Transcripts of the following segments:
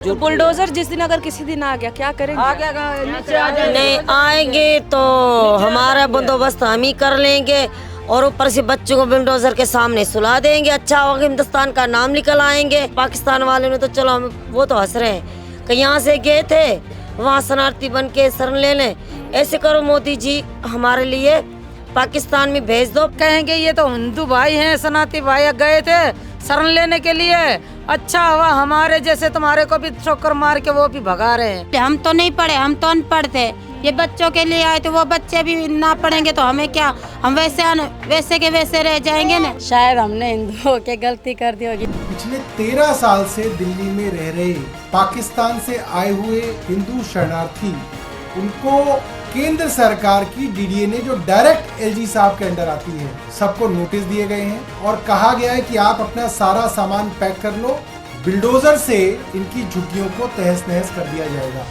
जो बुलडोजर जिस दिन अगर किसी दिन आ गया क्या करेंगे? नहीं आएंगे तो हमारा बंदोबस्त हम ही कर लेंगे और ऊपर से बच्चों को बुलडोजर के सामने सुला देंगे। अच्छा होगा हिंदुस्तान का नाम निकल आएंगे। पाकिस्तान वाले ने तो चलो हम वो तो हंस रहे हैं कि यहाँ से गए थे वहाँ शरणार्थी बन के शरण ले लें। ऐसे करो मोदी जी, हमारे लिए पाकिस्तान में भेज दो। कहेंगे ये तो हिंदू भाई हैं, शरणार्थी भाई गए थे शरण लेने के लिए, अच्छा हुआ हमारे जैसे तुम्हारे को भी ठोकर मार के वो भी भगा रहे हैं। हम तो नहीं पढ़े, हम तो अनपढ़ थे। ये बच्चों के लिए आए तो वो बच्चे भी ना पढ़ेंगे तो हमें क्या, हम वैसे के वैसे रह जाएंगे ना। शायद हमने हिंदुओं के गलती कर दी होगी। पिछले 13 साल से दिल्ली में रह रहे पाकिस्तान से आए हुए हिंदू शरणार्थी, उनको केंद्र सरकार की डीडीए ने जो डायरेक्ट एलजी साहब के अंडर आती है, सबको नोटिस दिए गए हैं और कहा गया है कि आप अपना सारा सामान पैक कर लो, बिल्डोजर से इनकी झुग्गियों को तहस नहस कर दिया जाएगा।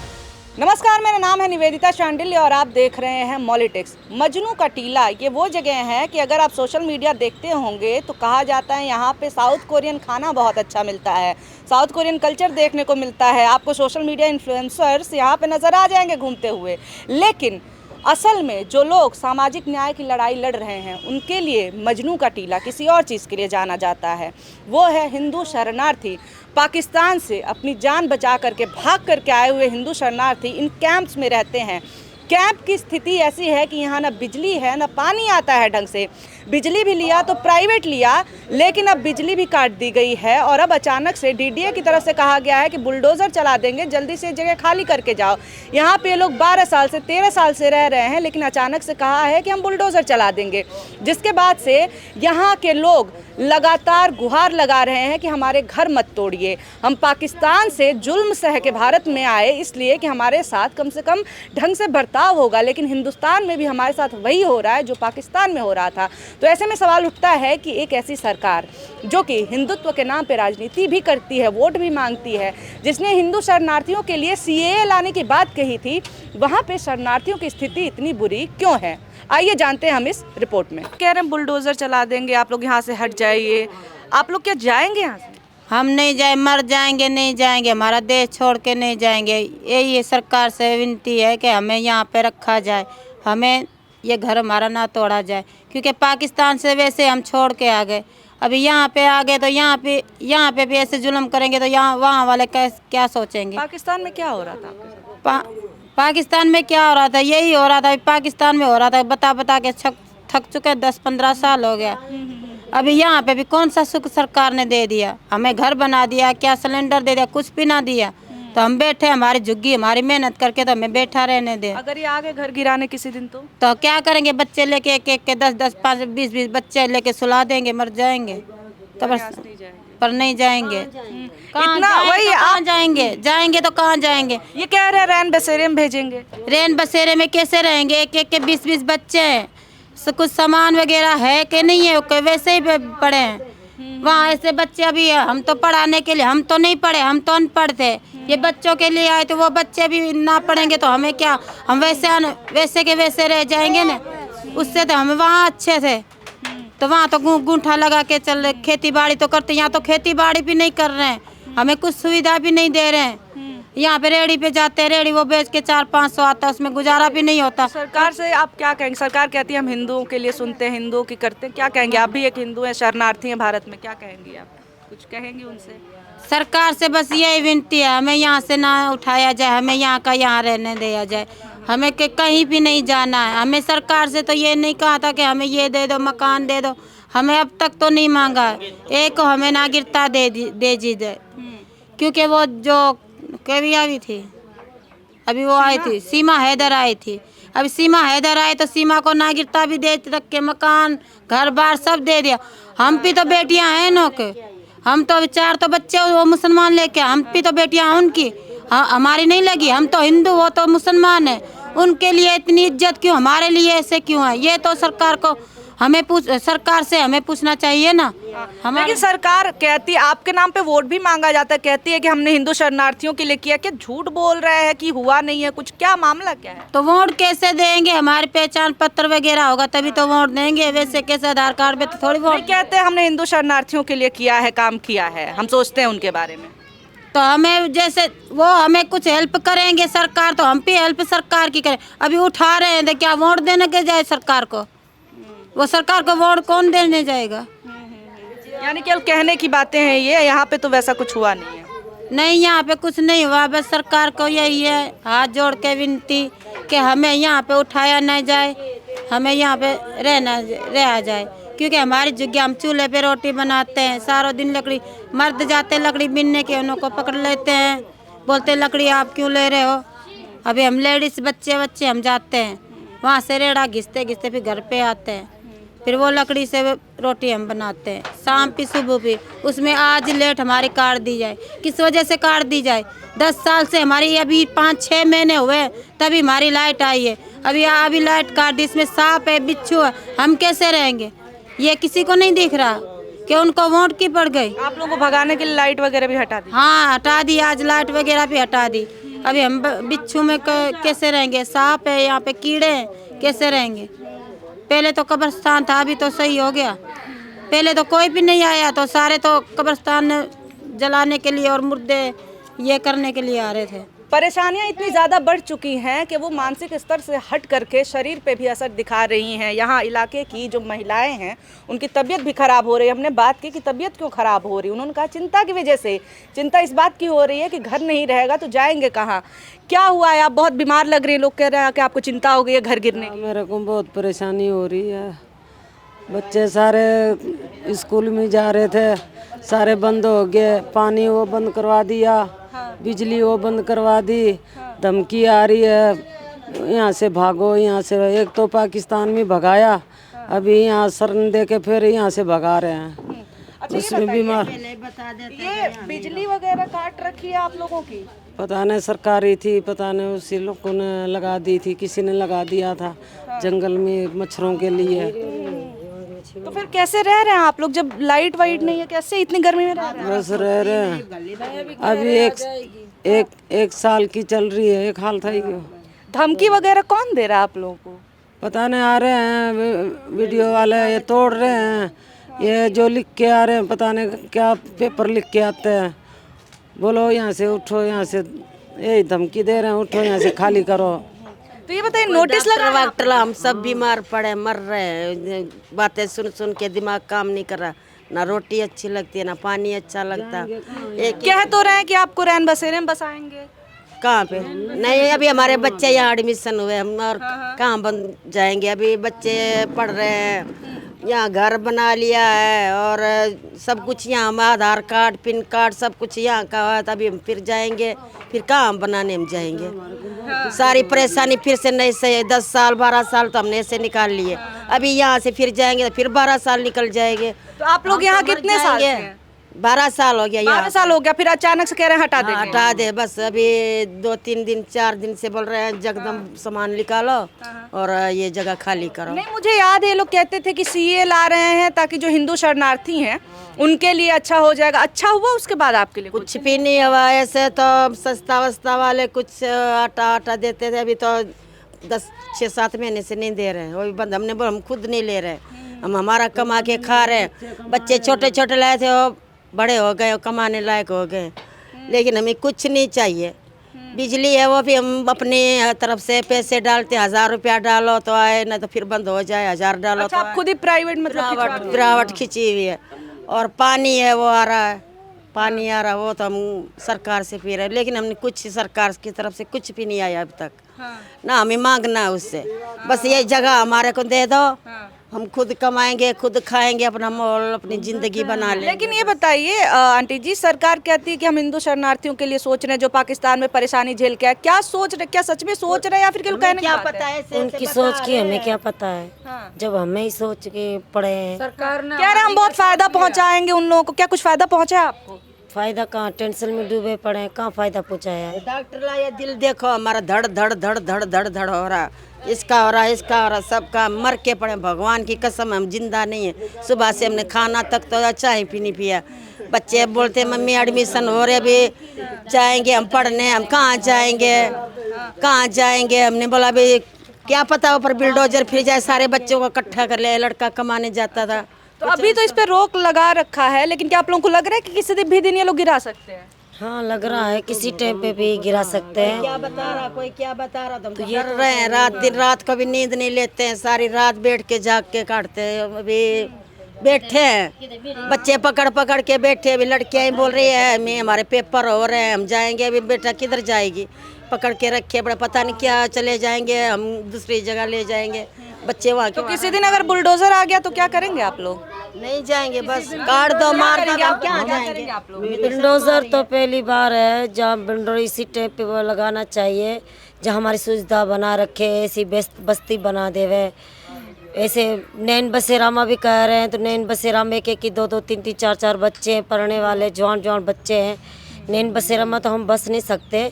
नमस्कार, मेरा नाम है निवेदिता शांडिल्य और आप देख रहे हैं मॉलिटिक्स। मजनू का टीला ये वो जगह है कि अगर आप सोशल मीडिया देखते होंगे तो कहा जाता है यहाँ पे साउथ कोरियन खाना बहुत अच्छा मिलता है, साउथ कोरियन कल्चर देखने को मिलता है। आपको सोशल मीडिया इन्फ्लुएंसर्स यहाँ पे नज़र आ जाएंगे घूमते हुए, लेकिन असल में जो लोग सामाजिक न्याय की लड़ाई लड़ रहे हैं उनके लिए मजनू का टीला किसी और चीज़ के लिए जाना जाता है। वो है हिंदू शरणार्थी। पाकिस्तान से अपनी जान बचा करके भाग करके आए हुए हिंदू शरणार्थी इन कैंप्स में रहते हैं। कैंप की स्थिति ऐसी है कि यहाँ ना बिजली है ना पानी आता है ढंग से। बिजली भी लिया तो प्राइवेट लिया, लेकिन अब बिजली भी काट दी गई है और अब अचानक से डीडीए की तरफ से कहा गया है कि बुलडोज़र चला देंगे, जल्दी से जगह खाली करके जाओ। यहाँ पे लोग 12 साल से 13 साल से रह रहे हैं, लेकिन अचानक से कहा है कि हम बुलडोज़र चला देंगे, जिसके बाद से यहाँ के लोग लगातार गुहार लगा रहे हैं कि हमारे घर मत तोड़िए। हम पाकिस्तान से जुल्म सह के भारत में आए इसलिए कि हमारे साथ कम से कम ढंग से बर्ताव होगा, लेकिन हिंदुस्तान में भी हमारे साथ वही हो रहा है जो पाकिस्तान में हो रहा था। तो ऐसे में सवाल उठता है कि एक ऐसी सरकार जो कि हिंदुत्व के नाम पे राजनीति भी करती है, वोट भी मांगती है, जिसने हिंदू शरणार्थियों के लिए सीएए लाने की बात कही थी, वहाँ पे शरणार्थियों की स्थिति इतनी बुरी क्यों है? आइए जानते हैं हम इस रिपोर्ट में। कह रहे हैं बुलडोजर चला देंगे, आप लोग यहाँ से हट जाइए। आप लोग क्या जाएंगे यहाँ से? हम नहीं जाए, मर जाएंगे, नहीं जाएंगे, हमारा देश छोड़ के नहीं जाएंगे। यही सरकार से विनती है कि हमें यहाँ पे रखा जाए, हमें ये घर हमारा ना तोड़ा जाए, क्योंकि पाकिस्तान से वैसे हम छोड़ के आ गए, अभी यहाँ पे आ गए तो यहाँ पे भी ऐसे जुल्म करेंगे तो यहाँ वहाँ वाले क्या सोचेंगे? पाकिस्तान में क्या हो रहा था आपके साथ? पाकिस्तान में क्या हो रहा था? यही हो रहा था, पाकिस्तान में हो रहा था, बता के थक चुके। 10-15 साल हो गया। अभी यहाँ पे भी कौन सा सुख सरकार ने दे दिया? हमें घर बना दिया, क्या सिलेंडर दे दिया? कुछ भी ना दिया। तो हम बैठे, हमारी झुग्गी, हमारी मेहनत करके तो हमें बैठा रहने दे। अगर ये आगे घर गिराने किसी दिन तो क्या करेंगे? बच्चे लेके एक के 10-10, 5-20 बच्चे लेके सुला देंगे, मर जाएंगे। तो बस पर नहीं जाएंगे। कहाँ जाएंगे? जाएंगे तो कहाँ जाएंगे? ये कह रहे हैं रैन बसेरे में भेजेंगे। रैन बसेरे में कैसे रहेंगे? एक के 20 बच्चे हैं, कुछ सामान वगैरह है कि नहीं है? वैसे ही पढ़े हैं वहाँ ऐसे बच्चे। अभी हम तो पढ़ाने के लिए, हम तो नहीं पढ़े, हम तो अनपढ़ थे। ये बच्चों के लिए आए तो वो बच्चे भी ना पढ़ेंगे तो हमें क्या, हम वैसे के वैसे रह जाएंगे ना। उससे तो हम वहाँ अच्छे थे, तो वहाँ तो गूंठा लगा के चल रहे, खेती बाड़ी तो करते, यहाँ तो खेती बाड़ी भी नहीं कर रहे हैं, हमें कुछ सुविधा भी नहीं दे रहे हैं। यहाँ पे रेहड़ी पे जाते हैं, रेहड़ी वो बेच के 400-500 आता है, उसमें गुजारा भी नहीं होता। सरकार से आप क्या कहेंगे? सरकार कहती है हम हिंदुओं के लिए सुनते हैं, हिंदुओं की करते हैं, क्या कहेंगे? आप भी एक हिंदू हैं, शरणार्थी हैं भारत में, क्या कहेंगी आप? कुछ कहेंगे उनसे? सरकार से बस यही विनती है, हमें यहाँ से ना उठाया जाए, हमें यहाँ का यहाँ रहने दिया जाए, हमें कहीं भी नहीं जाना है। हमें सरकार से तो ये नहीं कहा था कि हमें ये दे दो, मकान दे दो, हमें अब तक तो नहीं मांगा है। एक हमें नागरिकता दे दीजिए, क्योंकि वो जो केविया भी थी, अभी वो आई थी, सीमा हैदर आई थी। अभी सीमा हैदर आई तो सीमा को नागरिकता भी दे रख के, मकान घर बार सब दे दिया। हम भी तो बेटियां हैं नो के, हम तो 4 तो बच्चे वो मुसलमान लेके, हम भी तो बेटियां उनकी, हमारी नहीं लगी। हम तो हिंदू, वो तो मुसलमान है, उनके लिए इतनी इज्जत क्यों, हमारे लिए ऐसे क्यों है? ये तो सरकार को सरकार से हमें पूछना चाहिए ना। लेकिन सरकार कहती है आपके नाम पे वोट भी मांगा जाता है, कहती है कि हमने हिंदू शरणार्थियों के लिए किया। क्या झूठ बोल रहे हैं कि हुआ नहीं है कुछ? क्या मामला क्या है? तो वोट कैसे देंगे? हमारे पहचान पत्र वगैरह होगा तभी तो वोट देंगे, वैसे कैसे आधार कार्ड पे तो थोड़ी वोट। कहते हैं हमने हिंदू शरणार्थियों के लिए किया है, काम किया है, हम सोचते हैं उनके बारे में। तो तो हमें जैसे वो हमें कुछ हेल्प करेंगे सरकार, तो हम भी हेल्प सरकार की करें। अभी उठा रहे हैं तो क्या वोट देने के जाए सरकार को? वो सरकार को वोट कौन देने जाएगा? यानी केवल कहने की बातें हैं ये, यहाँ पे तो वैसा कुछ हुआ नहीं है। नहीं, यहाँ पे कुछ नहीं हुआ। बस सरकार को यही है हाथ जोड़ के विनती कि हमें यहाँ पे उठाया न जाए, हमें यहाँ पे रहा जाए, क्योंकि हमारी जगह हम चूल्हे पे रोटी बनाते हैं, सारा दिन लकड़ी, मर्द जाते लकड़ी बिनने के, उनको पकड़ लेते हैं, बोलते लकड़ी आप क्यों ले रहे हो। अभी हम लेडीज बच्चे हम जाते हैं वहाँ से रेड़ा घिसते घिसते फिर घर पे आते हैं, फिर वो लकड़ी से रोटी हम बनाते हैं, शाम भी सुबह भी। उसमें आज लेट हमारी काट दी जाए, किस वजह से काट दी जाए? 10 साल से हमारी, अभी 5-6 महीने हुए तभी हमारी लाइट आई है, अभी लाइट काट दी। इसमें सांप है, बिच्छू है, हम कैसे रहेंगे? ये किसी को नहीं दिख रहा कि उनको वोट की पड़ गई। आप लोगों को भगाने के लिए लाइट वगैरह भी हटा दी? हाँ, हटा दी, आज लाइट वगैरह भी हटा दी। अभी हम बिच्छू में कैसे रहेंगे? सांप है, यहाँ पे कीड़े हैं, कैसे रहेंगे? पहले तो कब्रिस्तान था, अभी तो सही हो गया। पहले तो कोई भी नहीं आया, तो सारे तो कब्रिस्तान जलाने के लिए और मुर्दे ये करने के लिए आ रहे थे। परेशानियां इतनी ज़्यादा बढ़ चुकी हैं कि वो मानसिक स्तर से हट करके शरीर पे भी असर दिखा रही हैं। यहाँ इलाके की जो महिलाएं हैं उनकी तबीयत भी ख़राब हो रही है। हमने बात की कि तबीयत क्यों ख़राब हो रही है, उन्होंने कहा चिंता की वजह से। चिंता इस बात की हो रही है कि घर नहीं रहेगा तो जाएंगे कहाँ। क्या हुआ है? आप बहुत बीमार लग रही है, लोग कह रहे हैं कि आपको चिंता हो गई है घर गिरने की। मेरे को बहुत परेशानी हो रही है। बच्चे सारे स्कूल में जा रहे थे, सारे बंद हो गए, पानी वो बंद करवा दिया, बिजली वो बंद करवा दी, धमकी आ रही है यहाँ से भागो, यहाँ से। एक तो पाकिस्तान में भगाया, अभी यहाँ शरण दे के फिर यहाँ से भगा रहे हैं। उसमें बीमार, ये बिजली वगैरह काट रखी है आप लोगों की? पता नहीं सरकारी थी, पता नहीं उसी लोगों ने लगा दी थी, किसी ने लगा दिया था जंगल में मच्छरों के लिए। तो फिर कैसे रह रहे हैं आप लोग जब लाइट वाइट नहीं है? कैसे इतनी गर्मी में रह रहे हैं? बस रह रहे हैं। अभी एक साल की चल रही है, एक हाल था ही क्यों। धमकी वगैरह कौन दे रहा है आप लोगों को? पता नहीं, आ रहे हैं वीडियो वाले, ये तोड़ रहे हैं, ये जो लिख के आ रहे हैं, पता नहीं क्या पेपर लिख के आते हैं, बोलो यहाँ से उठो, यहाँ से यही धमकी दे रहे हैं, उठो यहाँ से, खाली करो। तो ये बताइए, नोटिस लगा? डॉक्टर हम सब बीमार पड़े, मर रहे हैं, बातें सुन सुन के दिमाग काम नहीं कर रहा, ना रोटी अच्छी लगती है ना पानी अच्छा लगता। एक कह तो रहे हैं कि आपको रैन बसेरे में बसाएंगे। कहाँ पे? नहीं, अभी हमारे बच्चे यहाँ एडमिशन हुए, हम और कहाँ बन जाएंगे? अभी बच्चे पढ़ रहे हैं, यहाँ घर बना लिया है और सब कुछ यहाँ, आधार कार्ड, पिन कार्ड सब कुछ यहाँ का है। तभी हम फिर जाएंगे, फिर कहाँ बनाने हम जाएंगे? सारी परेशानी फिर से नए से 10 साल 12 साल तो हमने ऐसे निकाल लिए, अभी यहाँ से फिर जाएंगे तो फिर 12 साल निकल जाएंगे। तो आप लोग यहाँ कितने साल से हैं? 12 साल हो गया। 12 साल हो गया, फिर अचानक से कह रहे हैं हटा देंगे। हटा दे बस। अभी 2-3 दिन 4 दिन से बोल रहे हैं जगदम सामान निकालो और ये जगह खाली करो। नहीं, मुझे याद है ये लोग कहते थे कि सीए ला रहे हैं ताकि जो हिंदू शरणार्थी हैं उनके लिए अच्छा हो जाएगा। अच्छा हुआ उसके बाद आपके लिए? कुछ भी नहीं हुआ। ऐसे तो सस्ता वस्ता वाले कुछ आटा देते थे, अभी तो 6-7 महीने से नहीं दे रहे हैं, वो भी बंद। हमने बोला हम खुद नहीं ले रहे, हम हमारा कमा के खा रहे हैं। बच्चे छोटे छोटे लाए थे, वो बड़े हो गए, कमाने लायक हो गए, लेकिन हमें कुछ नहीं चाहिए। बिजली है वो भी हम अपने तरफ से पैसे डालते, 1000 रुपया डालो तो आए, ना तो फिर बंद हो जाए, 1000 डालो अच्छा, तो आप खुद ही प्राइवेट मतलब गिरावट खिंची हुई है। और पानी है वो आ रहा है, पानी आ रहा है, वो तो हम सरकार से पी रहे हैं, लेकिन हमने कुछ सरकार की तरफ से कुछ भी नहीं आया अभी तक। ना हमें मांगना है उससे, बस ये जगह हमारे को दे दो, हम खुद कमाएंगे, खुद खाएंगे, अपना माहौल, अपनी जिंदगी बना लेंगे। लेकिन ये बताइए आंटी जी, सरकार कहती है कि हम हिंदू शरणार्थियों के लिए सोच रहे हैं जो पाकिस्तान में परेशानी झेल के आए। क्या सोच रहे, क्या सच में सोच रहे हैं या फिर केवल कहने क्या की बात पता है? है? उनकी सोच की हमें क्या पता है, जब हमें ही सोच के पड़े हैं। सरकार ने कह रहे हम बहुत फायदा पहुंचाएंगे उन लोगों को। क्या कुछ फायदा पहुंचा है आपको? फायदा कहाँ, टेंशन में डूबे पड़े हैं, कहाँ फायदा पहुँचाया है। डॉक्टर लाया, दिल देखो हमारा धड़ धड़ धड़ धड़ धड़ धड़ हो रहा, इसका हो रहा, इसका हो रहा, सबका मर के पड़े। भगवान की कसम हम जिंदा नहीं है। सुबह से हमने खाना तक तो चाय भी नहीं पिया। बच्चे बोलते मम्मी एडमिशन हो रहे, अभी जाएंगे हम पढ़ने, हम कहाँ जाएंगे, कहाँ जाएंगे? हमने बोला अभी क्या पता ऊपर बिल्डोजर फिर जाए, सारे बच्चों को इकट्ठा कर ले। लड़का कमाने जाता था। तो अभी तो इस पे रोक लगा रखा है, लेकिन क्या आप लोगों को लग रहा है कि किसी भी दिन ये लोग गिरा सकते हैं? हाँ लग रहा है किसी टाइम पे भी गिरा सकते हैं। क्या बता रहा, कोई क्या बता रहा, तुम तो ये कर रहे हैं रात दिन, रात कभी नींद नहीं लेते हैं, सारी रात बैठ के जाग के काटते हैं। अभी बैठे हैं बच्चे पकड़ पकड़ के बैठे, अभी लड़कियां ही बोल रही है मैं हमारे पेपर हो रहे हैं हम जाएंगे। अभी बेटा किधर जाएगी, पकड़ के रखे बड़े, पता नहीं क्या चले जाएंगे, हम दूसरी जगह ले जाएंगे बच्चे वहाँ तो किसी दिन अगर बुलडोजर आ गया तो क्या करेंगे आप लोग? नहीं जाएंगे, बस काट दो मार दो, हम क्या जाएंगे आप लोग? बुलडोजर तो पहली बार है, जहाँ बुलडोजर इसी टाइप पे वो लगाना चाहिए जहाँ हमारी सुविधा बना रखे, ऐसी बस्ती बना देवे। ऐसे नैन बसेरा भी कह रहे हैं, तो नैन बसेरा में एक दो दो तीन तीन चार चार बच्चे हैं पढ़ने वाले, जवान जवान बच्चे हैं। नैन बसेरा में तो हम बस नहीं सकते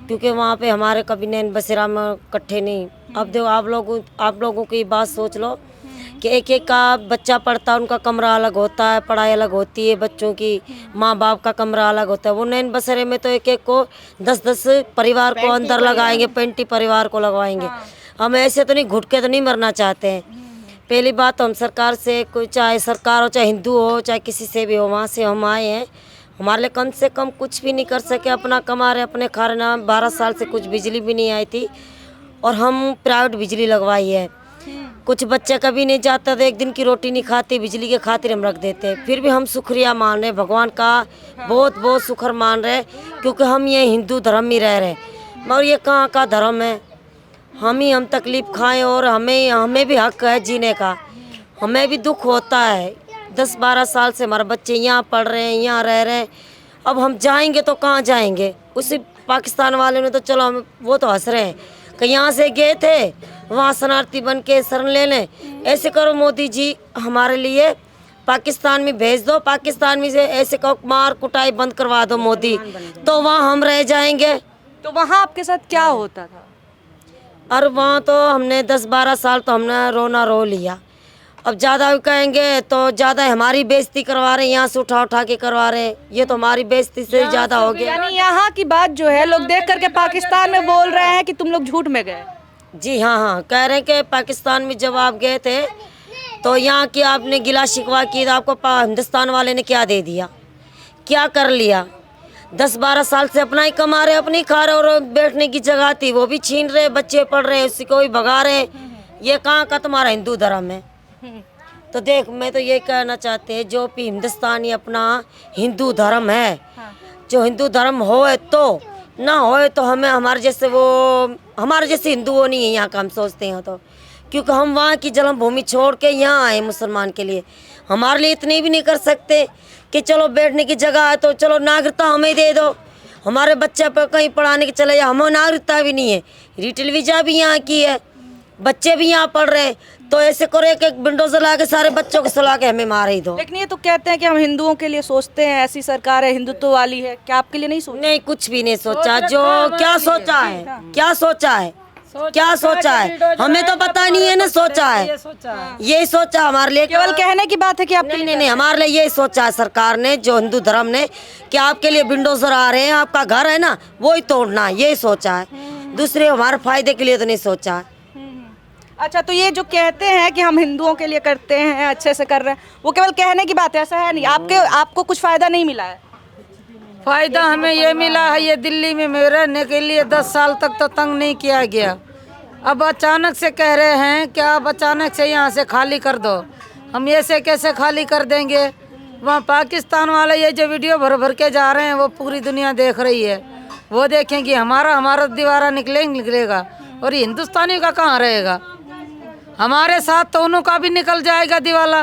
क्योंकि वहाँ पे हमारे कभी नैन बसेरा में इकट्ठे नहीं। अब देखो आप लोगों की बात सोच लो कि एक एक का बच्चा पढ़ता है, उनका कमरा अलग होता है, पढ़ाई अलग होती है, बच्चों की माँ बाप का कमरा अलग होता है। वो नैन बसेरे में तो एक एक को 10-10 परिवार को अंदर लगाएंगे, 20 परिवार को लगवाएंगे। हम ऐसे तो नहीं, घुट के तो नहीं मरना चाहते हैं। पहली बात तो हम सरकार से, कोई चाहे सरकार हो चाहे हिंदू हो चाहे किसी से भी हो, वहाँ से हम आए हैं। हमारे लिए कम से कम कुछ भी नहीं कर सके, अपना कमा रहे अपने खा रहे ना। 12 साल से कुछ बिजली भी नहीं आई थी और हम प्राइवेट बिजली लगवाई है। कुछ बच्चे कभी नहीं जाता था, एक दिन की रोटी नहीं खाते, बिजली के खातिर हम रख देते। फिर भी हम शुक्रिया मान रहे भगवान का, बहुत बहुत शुक्र मान रहे क्योंकि हम ये हिंदू धर्म में रह रहे। मगर ये कहाँ का धर्म है, हम तकलीफ़ खाएं और हमें भी हक है जीने का। हमें भी दुख होता है, 10-12 साल से हमारे बच्चे यहाँ पढ़ रहे हैं, यहाँ रह रहे हैं। अब हम जाएंगे तो कहाँ जाएंगे? उसी पाकिस्तान वाले ने तो चलो हम, वो तो हंस रहे हैं कि यहाँ से गए थे वहाँ शरणार्थी बन के शरण ले लें। ऐसे करो मोदी जी, हमारे लिए पाकिस्तान में भेज दो, पाकिस्तान में से ऐसे कहो मार कुटाई बंद करवा दो मोदी, तो वहाँ हम रह जाएंगे। तो वहाँ आपके साथ क्या होता था? और वहाँ तो हमने 10-12 साल तो हमने रोना रो लिया। अब ज़्यादा कहेंगे तो ज़्यादा हमारी बेइज्जती करवा रहे हैं, यहाँ से उठा उठा के करवा रहे हैं। ये तो हमारी बेइज्जती से ज़्यादा हो गया। यानी यहाँ की बात जो है लोग देख करके पाकिस्तान में बोल रहे हैं कि तुम लोग झूठ में गए। जी हाँ, कह रहे हैं कि पाकिस्तान में जब आप गए थे तो यहाँ की आपने गिला शिकवा की, तो आपको हिंदुस्तान वाले ने क्या दे दिया, क्या कर लिया? 10-12 साल से अपना ही कमा रहे, अपनी खा रहे, और बैठने की जगह थी वो भी छीन रहे, बच्चे पढ़ रहे उसी को भी भगा रहे। ये कहाँ का तुम्हारा हिंदू धर्म है? तो देख, मैं तो ये कहना चाहते हैं जो भी हिंदुस्तानी अपना हिंदू धर्म है, जो हिंदू धर्म होए तो ना होए तो हमें हमारे जैसे हिंदू वो नहीं है यहाँ का, हम सोचते हैं तो। क्योंकि हम वहाँ की जन्मभूमि छोड़ के यहाँ आए मुसलमान के लिए। हमारे लिए इतने भी नहीं कर सकते कि चलो बैठने की जगह है तो चलो नागरिकता हमें दे दो, हमारे बच्चे पर कहीं पढ़ाने के चले जाओ। हमें नागरिकता भी नहीं है, रिटेल वीजा भी यहाँ की है, बच्चे भी यहाँ पढ़ रहे हैं। तो ऐसे करो एक बुलडोजर ला के सारे बच्चों को सुला के हमें मार ही दो। लेकिन ये तो कहते हैं कि हम हिंदुओं के लिए सोचते हैं, ऐसी सरकार है हिंदुत्व वाली है, क्या आपके लिए नहीं सोचा? नहीं, कुछ भी नहीं सोचा। जो क्या सोचा है, क्या सोचा है, क्या सोचा है, हमें तो पता नहीं है ना। सोचा है, यही सोचा हमारे लिए। केवल कहने की बात है कि आपके नहीं, हमारे लिए यही सोचा है सरकार ने, जो हिंदू धर्म ने, कि आपके लिए बुलडोजर आ रहे हैं, आपका घर है ना वो ही तोड़ना है, यही सोचा है। दूसरे हमारे फायदे के लिए तो नहीं सोचा है। अच्छा, तो ये जो कहते हैं कि हम हिंदुओं के लिए करते हैं, अच्छे से कर रहे हैं, वो केवल कहने की बात है, ऐसा है नहीं? आपको कुछ फायदा नहीं मिला है? फायदा हमें ये मिला है, ये दिल्ली में रहने के लिए 10 साल तक तो तंग नहीं किया गया। अब अचानक से कह रहे हैं कि आप अचानक से यहाँ से खाली कर दो। हम ऐसे कैसे खाली कर देंगे? वहाँ पाकिस्तान वाले ये जो वीडियो भर भर के जा रहे हैं वो पूरी दुनिया देख रही है। वो देखेंगे हमारा दीवारा निकलेगा और ये हिंदुस्तानी का कहाँ रहेगा? हमारे साथ तो उनका भी निकल जाएगा दिवाला।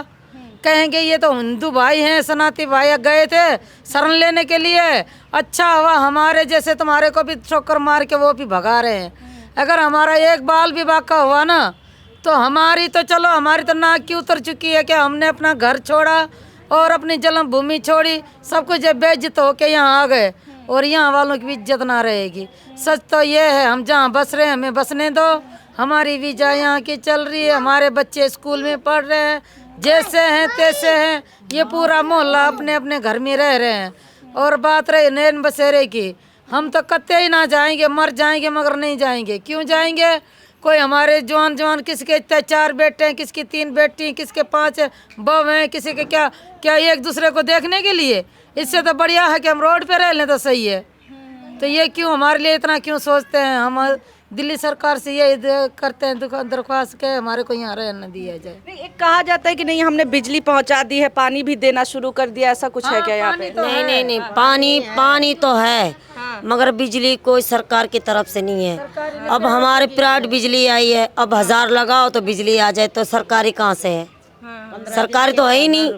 कहेंगे ये तो हिंदू भाई हैं, सनाती भाई गए थे शरण लेने के लिए, अच्छा हुआ हमारे जैसे तुम्हारे को भी ठोकर मार के वो भी भगा रहे हैं। अगर हमारा एक बाल भी बाका हुआ ना तो हमारी तो नाक की उतर चुकी है कि हमने अपना घर छोड़ा और अपनी जन्मभूमि छोड़ी, सब कुछ बेइज्जत होके यहाँ आ गए और यहाँ वालों की भी इज्जत ना रहेगी। सच तो ये है, हम जहाँ बस रहे हैं हमें बसने दो, हमारी वीजा यहाँ की चल रही है, हमारे बच्चे स्कूल में पढ़ रहे हैं, जैसे हैं तैसे हैं, ये पूरा मोहल्ला अपने अपने घर में रह रहे हैं। और बात रही नैन बसेरे की, हम तो कत्ते ही ना जाएंगे, मर जाएंगे मगर नहीं जाएंगे। क्यों जाएंगे? कोई हमारे जवान किसके 4 बेटे हैं, किसकी 3 बेटी हैं, किसके 5 बहू हैं, किसी के क्या एक दूसरे को देखने के लिए इससे तो बढ़िया है कि हम रोड पे रह लें तो सही है। तो ये क्यों हमारे लिए इतना क्यों सोचते हैं? हम दिल्ली सरकार से ये करते हैं दरख्वास्त के हमारे को यहाँ रहने दिया जाए। नहीं, एक कहा जाता है कि नहीं हमने बिजली पहुंचा दी है, पानी भी देना शुरू कर दिया, ऐसा कुछ है क्या यहाँ पे? नहीं, पानी तो है, मगर बिजली कोई सरकार की तरफ से नहीं है। अब हमारे प्राइवेट बिजली आई है, अब 1000 लगाओ तो बिजली आ जाए, तो सरकारी कहाँ से है? सरकारी तो है ही नहीं,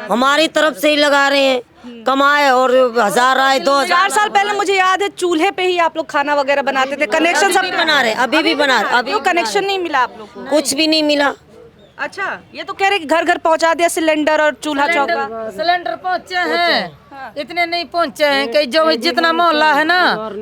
हमारी तरफ से ही लगा रहे हैं, कमाए और 1000 आए 2000। 4 साल पहले मुझे याद है चूल्हे पे ही आप लोग खाना वगैरह बनाते थे, कनेक्शन सब बना रहे, अभी भी बना रहे, अभी कनेक्शन नहीं मिला आप लोग को? कुछ भी नहीं मिला। अच्छा, ये तो कह रहे कि घर घर पहुंचा दिया सिलेंडर और चूल्हा चौका। सिलेंडर पहुंचे हैं, इतने नहीं पहुंचे हैं कि जो जितना मोहल्ला है ना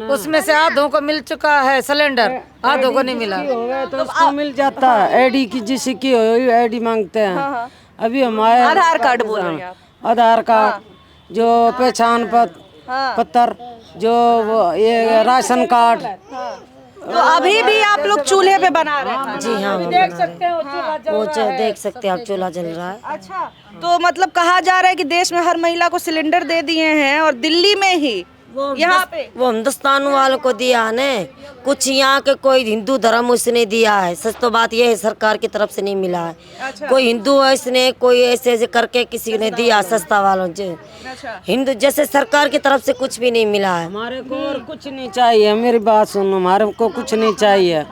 उसमें से आधों को मिल चुका है सिलेंडर, आधों को नहीं मिला। तो उसको मिल जाता है, आईडी की जिसकी की हो आईडी मांगते हैं। अभी हमारे आधार कार्ड बोल रहे हैं आप? आधार कार्ड, जो पहचान पत्र, जो ये राशन कार्ड। तो अभी भी आप लोग चूल्हे पे बना रहे हैं? जी हाँ, देख सकते हैं वो देख सकते हैं आप, चूल्हा जल रहा है। अच्छा, तो मतलब कहा जा रहा है कि देश में हर महिला को सिलेंडर दे दिए हैं और दिल्ली में ही यहाँ पे वो हिंदुस्तान वालों को दिया है ने, कुछ यहाँ के कोई हिंदू धर्म उसने दिया है। सच तो बात ये है सरकार की तरफ से नहीं मिला है। अच्छा। कोई हिंदू है इसने कोई ऐसे करके किसी ने दिया सस्ता वालों से। अच्छा। हिंदू जैसे सरकार की तरफ से कुछ भी नहीं मिला है। हमारे को और कुछ नहीं चाहिए, मेरी बात सुनो, हमारे को कुछ नहीं चाहिए।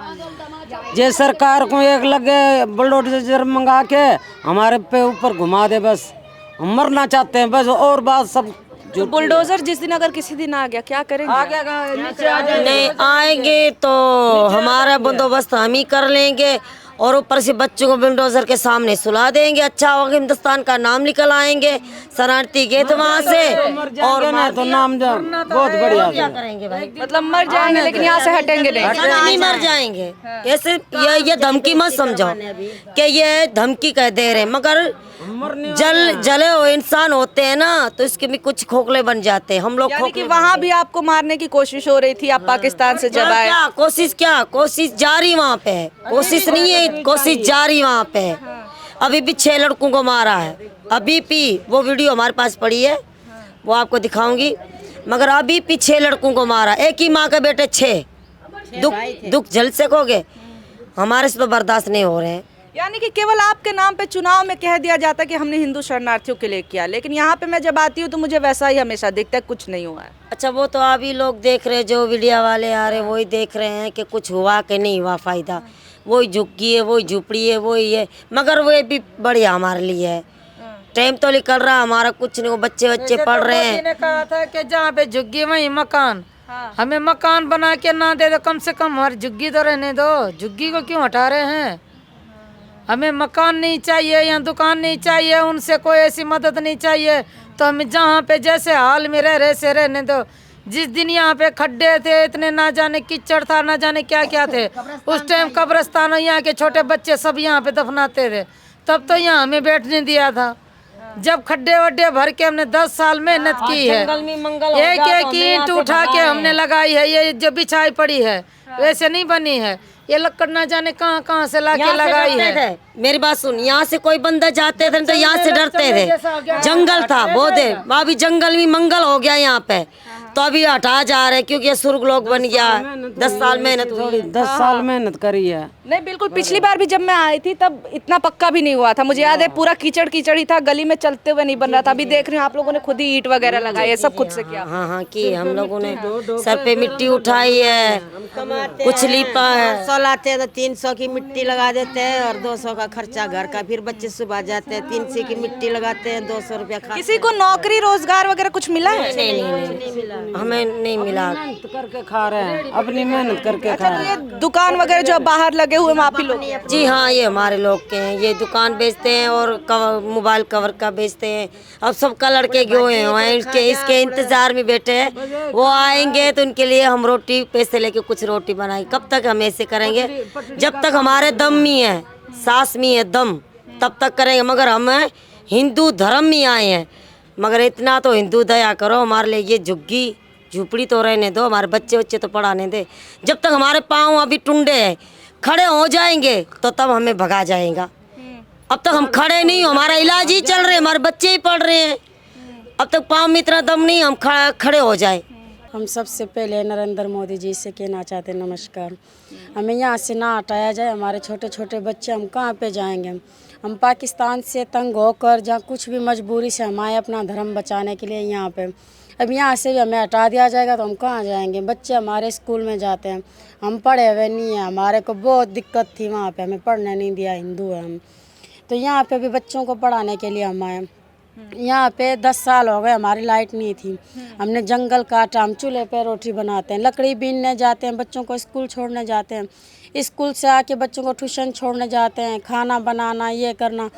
जे सरकार को एक लगे बुलडोजर मंगा के हमारे पे ऊपर घुमा दे, बस हम मरना चाहते हैं बस, और बात सब। जो बुलडोजर जिस दिन अगर किसी दिन आ गया क्या करेंगे? नहीं आएंगे तो हमारा बंदोबस्त हम ही कर लेंगे, और ऊपर से बच्चों को बुलडोजर के सामने सुला देंगे। अच्छा होगा हिंदुस्तान का नाम निकल आएंगे शरणार्थी गए थे वहाँ से, और ना तो नाम बहुत बढ़िया क्या करेंगे भाई? मतलब मर जाएंगे लेकिन यहाँ से हटेंगे नहीं? नहीं मर जाएंगे कैसे? ये धमकी मत समझो कि ये धमकी कह दे रहे, मगर जले हुए इंसान होते हैं ना तो इसके भी कुछ खोखले बन जाते हैं। हम लोग यानी कि वहाँ भी आपको मारने की कोशिश हो रही थी, आप पाकिस्तान से जब आए? कोशिश जारी वहाँ पे है, कोशिश नहीं है, कोशिश जारी वहाँ पे है। अभी भी 6 लड़कों को मारा है, अभी भी वो वीडियो हमारे पास पड़ी है, वो आपको दिखाऊंगी। मगर अभी भी 6 लड़कों को मारा, एक ही माँ के बेटे 6। दुख झेल सकोगे? हमारे से तो बर्दाश्त नहीं हो रहे हैं। यानी कि केवल आपके नाम पे चुनाव में कह दिया जाता है कि हमने हिंदू शरणार्थियों के लिए किया, लेकिन यहाँ पे मैं जब आती हूँ तो मुझे वैसा ही हमेशा दिखता है, कुछ नहीं हुआ है। अच्छा, वो तो अभी लोग देख रहे, जो मीडिया वाले आ रहे वही देख रहे हैं कि कुछ हुआ कि नहीं हुआ फायदा। वही झुग्गी है, वही झुपड़ी है, वही है, मगर वो भी बढ़िया हमारे लिए है। टाइम तो निकल रहा हमारा, कुछ नहीं, वो बच्चे पढ़ रहे हैं। ने कहा था कि जहाँ पे झुग्गी वहीं मकान, हमें मकान बना के ना दे दो, कम से कम हमारी झुग्गी तो रहने दो। झुग्गी को क्यों हटा रहे हैं? हमें मकान नहीं चाहिए या दुकान नहीं चाहिए, उनसे कोई ऐसी मदद नहीं चाहिए, तो हमें जहाँ पे जैसे हाल में रह रहे से रहने दो। जिस दिन यहाँ पे खड्डे थे इतने, ना जाने कीचड़ था, ना जाने क्या क्या थे, उस टाइम कब्रिस्तान यहाँ के छोटे बच्चे सब यहाँ पे दफनाते थे, तब तो यहाँ हमें बैठने दिया था। जब खड्डे वड्डे भर के हमने 10 साल मेहनत की है, एक ईंट उठा के हमने लगाई है, ये जो बिछाई पड़ी है वैसे नहीं बनी है, ये लकड़ ना जाने कहाँ से लाके लगाई है। मेरी बात सुन, यहाँ से कोई बंदा जाते थे तो यहाँ से डरते थे, जंगल था बहुत देर, अभी जंगल भी मंगल हो गया यहाँ पे, तो अभी हटा जा रहे क्योंकि ये सुर्ग लोग बन गया। 10 साल मेहनत हुई, 10 साल मेहनत करी है। नहीं बिल्कुल, पिछली बार भी जब मैं आई थी तब इतना पक्का भी नहीं हुआ था, मुझे याद है पूरा कीचड़ कीचड़ ही था, गली में चलते हुए नहीं बन रहा था। अभी देख रही हूँ आप लोगों ने खुद ही ईंट वगैरह लगाई है, सब खुद से किया। हाँ की हम लोगों ने सर पे मिट्टी उठाई है, कुछ लीपा है। 100 लाते हैं तो 300 की मिट्टी लगा देते हैं और 200 का खर्चा घर का, फिर बच्चे सुबह जाते हैं 300 की मिट्टी लगाते हैं, 200 रुपया खाते हैं। किसी को नौकरी रोजगार वगैरह कुछ मिला है? नहीं, हमें नहीं मिला। करके खा रहे हैं, अपनी मेहनत करके खा रहे हैं। ये दुकान वगैरह जो बाहर लगे हुए वहाँ पे लोग? जी हाँ, ये हमारे लोग के हैं, ये दुकान बेचते हैं और मोबाइल कवर का बेचते हैं। अब सबका लड़के गए हैं इसके इंतजार में बैठे हैं, वो आएंगे तो उनके लिए हम रोटी पैसे लेके कुछ रोटी बनाएंगे। कब तक हम ऐसे करेंगे? जब तक हमारे दम में है, सांस में है दम, तब तक करेंगे। मगर हम हिंदू धर्म में आए हैं, मगर इतना तो हिंदू दया करो हमारे लिए, ये झुग्गी झुपड़ी तो रहने दो, हमारे बच्चे तो पढ़ाने दे। जब तक हमारे पाँव अभी टुंडे हैं, खड़े हो जाएंगे तो तब हमें भगा जाएगा। अब तक हम खड़े नहीं, हमारा इलाज ही चल रहे, हमारे बच्चे ही पढ़ रहे हैं, अब तक पाँव में इतना दम नहीं हम खड़े हो जाए। हम सबसे पहले नरेंद्र मोदी जी से कहना चाहते हैं नमस्कार। हमें यहाँ से ना हटाया जाए, हमारे छोटे छोटे बच्चे हम कहाँ पे जाएंगे। हम पाकिस्तान से तंग होकर जहाँ कुछ भी मजबूरी से हम आए अपना धर्म बचाने के लिए यहाँ पे, अब यहाँ से भी हमें हटा दिया जाएगा तो हम कहाँ जाएंगे। बच्चे हमारे स्कूल में जाते हैं, हम पढ़े हुए नहीं हैं, हमारे को बहुत दिक्कत थी वहाँ पे, हमें पढ़ने नहीं दिया, हिंदू है हम। तो यहाँ पे भी बच्चों को पढ़ाने के लिए हम आए। यहाँ पे 10 साल हो गए हमारी लाइट नहीं थी, हमने जंगल काटा, हम चूल्हे पे रोटी बनाते हैं, लकड़ी बीनने जाते हैं, बच्चों को स्कूल छोड़ने जाते हैं, स्कूल से आके बच्चों को ट्यूशन छोड़ने जाते हैं, खाना बनाना ये करना।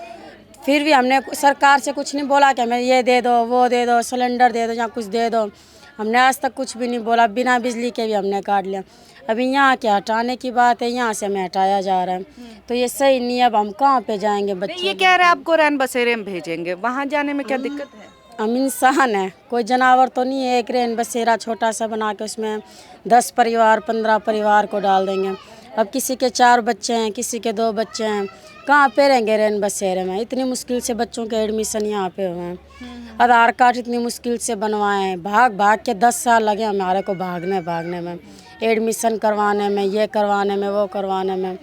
फिर भी हमने सरकार से कुछ नहीं बोला कि हमें ये दे दो, वो दे दो, सिलेंडर दे दो या कुछ दे दो। हमने आज तक कुछ भी नहीं बोला, बिना बिजली के भी हमने काट लिया। अभी यहाँ के हटाने की बात है, यहाँ से हमें हटाया जा रहा है, तो ये सही नहीं है। अब हम कहाँ पे जाएंगे बच्चे? ये कह रहे हैं आपको रैन बसेरे में भेजेंगे, वहाँ जाने में क्या दिक्कत है? हम इंसान हैं, कोई जानवर तो नहीं है। एक रैन बसेरा छोटा सा बना के उसमें 10 परिवार 15 परिवार को डाल देंगे। अब किसी के 4 बच्चे हैं, किसी के 2 बच्चे हैं, कहाँ पे रहेंगे रैन बसेरे में? इतनी मुश्किल से बच्चों के एडमिशन यहाँ पे हुए हैं, आधार कार्ड इतनी मुश्किल से बनवाए हैं, भाग भाग के 10 साल लगे हमारे को भागने में, एडमिशन करवाने में, ये करवाने में, वो करवाने में।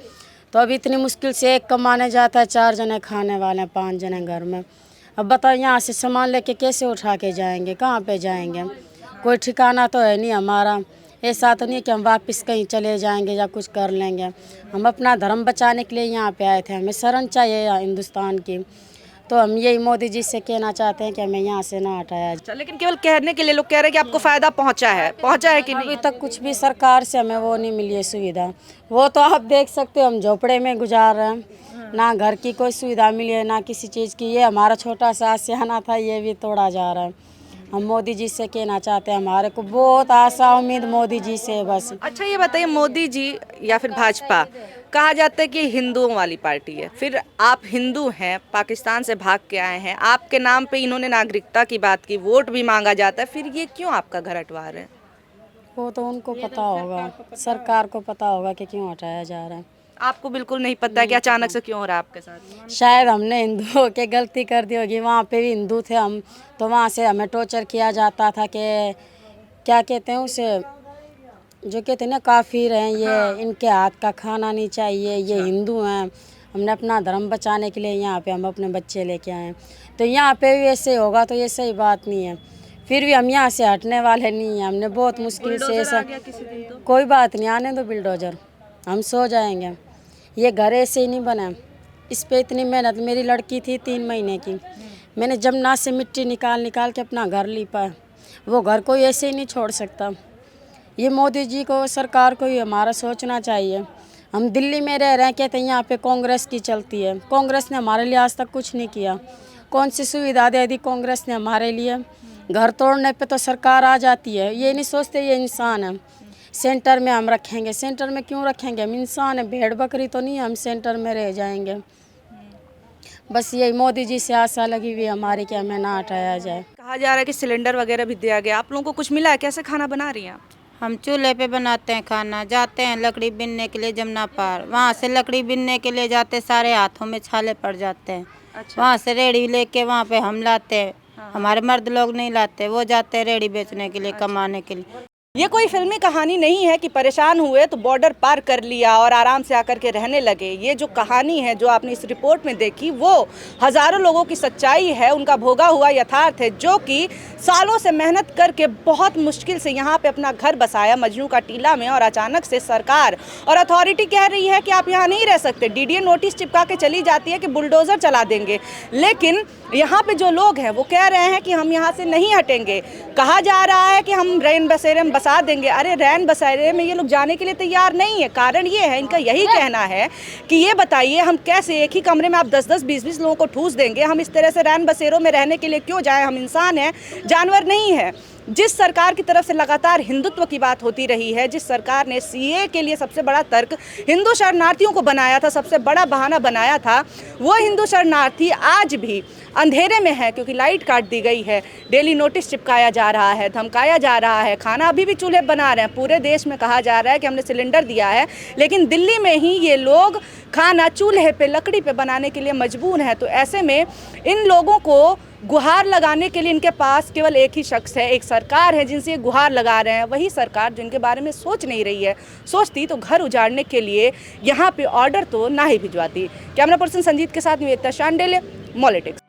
तो अब इतनी मुश्किल से एक कमाने जाता है, 4 जने खाने वाले हैं, 5 जने घर में। अब बताओ यहाँ से सामान लेके कैसे उठा के जाएंगे, कहाँ पे जाएंगे? कोई ठिकाना तो है नहीं हमारा। ऐसा तो नहीं कि हम वापस कहीं चले जाएंगे या कुछ कर लेंगे। हम अपना धर्म बचाने के लिए यहाँ पे आए थे, हमें शरण चाहिए हिंदुस्तान की। तो हम यही मोदी जी से कहना चाहते हैं कि हमें यहाँ से ना हटाया जाए। लेकिन केवल कहने के लिए लोग कह रहे हैं कि आपको फायदा पहुँचा है कि नहीं? अभी तक कुछ भी सरकार से हमें वो नहीं मिली है सुविधा। वो तो आप देख सकते हो, हम झोपड़े में गुजार रहे हैं, ना घर की कोई सुविधा मिली है, ना किसी चीज़ की। ये हमारा छोटा सा आशियाना था, ये भी तोड़ा जा रहा है। हम मोदी जी से कहना चाहते हैं, हमारे को बहुत आशा उम्मीद मोदी जी से बस। अच्छा ये बताइए, मोदी जी या फिर भाजपा, कहा जाता है कि हिंदुओं वाली पार्टी है, फिर आप हिंदू हैं, पाकिस्तान से भाग के आए हैं, आपके नाम पे इन्होंने नागरिकता की बात की, वोट भी मांगा जाता है, फिर ये क्यों आपका घर हटवा रहे हैं? वो तो उनको पता होगा, सरकार को पता होगा कि क्यों हटाया जा रहा है। आपको बिल्कुल नहीं पता है कि अचानक से क्यों हो रहा है आपके साथ? शायद हमने हिंदुओं के गलती कर दी होगी, वहाँ पे भी हिंदू थे हम, तो वहाँ से हमें टॉर्चर किया जाता था कि क्या कहते हैं उसे, जो कहते हैं ना काफिर हैं ये, इनके हाथ का खाना नहीं चाहिए, ये हिंदू हैं। हमने अपना धर्म बचाने के लिए यहाँ पे हम अपने बच्चे लेके आए हैं, तो यहाँ पे भी ऐसे होगा तो ये सही बात नहीं है। फिर भी हम यहाँ से हटने वाले नहीं हैं, हमने बहुत मुश्किल से ऐसा। कोई बात नहीं, आने दो बिल्डोजर, हम सो जाएंगे। ये घर ऐसे ही नहीं बना, इस पे इतनी मेहनत। मेरी लड़की थी 3 महीने की, मैंने जमुना से मिट्टी निकाल के अपना घर लीपा है। वो घर कोई ऐसे ही नहीं छोड़ सकता। ये मोदी जी को, सरकार को ही हमारा सोचना चाहिए। हम दिल्ली में रह रहे हैं, कहते हैं यहाँ पे कांग्रेस की चलती है। कांग्रेस ने हमारे लिए आज तक कुछ नहीं किया। कौन सी सुविधा दे दी कांग्रेस ने हमारे लिए? घर तोड़ने पे तो सरकार आ जाती है, ये नहीं सोचते ये इंसान है। सेंटर में हम रखेंगे, सेंटर में क्यों रखेंगे? हम इंसान है, भेड़ बकरी तो नहीं हम सेंटर में रह जाएंगे। बस यही मोदी जी से आशा लगी हुई हमारी कि हमें ना हटाया जाए। कहा जा रहा है कि सिलेंडर वगैरह भी दिया गया, आप लोगों को कुछ मिला है? कैसे खाना बना रही हैं आप? हम चूल्हे पे बनाते हैं खाना, जाते हैं लकड़ी बीनने के लिए जमुना पार, वहाँ से लकड़ी बीनने के लिए जाते, सारे हाथों में छाले पड़ जाते हैं। अच्छा। वहाँ से रेड़ी लेके वहाँ पे हम लाते हैं, हमारे मर्द लोग नहीं लाते, वो जाते हैं रेड़ी बेचने के लिए, कमाने के लिए। ये कोई फिल्मी कहानी नहीं है कि परेशान हुए तो बॉर्डर पार कर लिया और आराम से आकर के रहने लगे। ये जो कहानी है जो आपने इस रिपोर्ट में देखी, वो हज़ारों लोगों की सच्चाई है, उनका भोगा हुआ यथार्थ है, जो कि सालों से मेहनत करके बहुत मुश्किल से यहाँ पे अपना घर बसाया मजनू का टीला में, और अचानक से सरकार और अथॉरिटी कह रही है कि आप यहाँ नहीं रह सकते। डीडीए नोटिस चिपका के चली जाती है कि बुलडोज़र चला देंगे, लेकिन यहाँ पे जो लोग हैं वो कह रहे हैं कि हम यहाँ से नहीं हटेंगे। कहा जा रहा है कि हम रैन बसेरे में बसा देंगे। अरे रैन बसेरे में ये लोग जाने के लिए तैयार नहीं है। कारण ये है, इनका यही कहना है कि ये बताइए हम कैसे एक ही कमरे में आप 10-10, 20-20 लोगों को ठूस देंगे, हम इस तरह से रैन बसेरों में रहने के लिए क्यों जाएं? हम इंसान हैं, जानवर नहीं है। जिस सरकार की तरफ से लगातार हिंदुत्व की बात होती रही है, जिस सरकार ने सीए के लिए सबसे बड़ा तर्क हिंदू शरणार्थियों को बनाया था, सबसे बड़ा बहाना बनाया था, वो हिंदू शरणार्थी आज भी अंधेरे में है क्योंकि लाइट काट दी गई है। डेली नोटिस चिपकाया जा रहा है, धमकाया जा रहा है, खाना अभी भी चूल्हे बना रहे हैं। पूरे देश में कहा जा रहा है कि हमने सिलेंडर दिया है, लेकिन दिल्ली में ही ये लोग खाना चूल्हे पे, लकड़ी पे बनाने के लिए मजबूर हैं। तो ऐसे में इन लोगों को गुहार लगाने के लिए इनके पास केवल एक ही शख्स है, एक सरकार है जिनसे ये गुहार लगा रहे हैं। वही सरकार जो इनके बारे में सोच नहीं रही है, सोचती तो घर उजाड़ने के लिए यहाँ पे ऑर्डर तो ना ही भिजवाती। कैमरा पर्सन संजीत के साथ निवेदिता शांडिल्य, मॉलिटिक्स।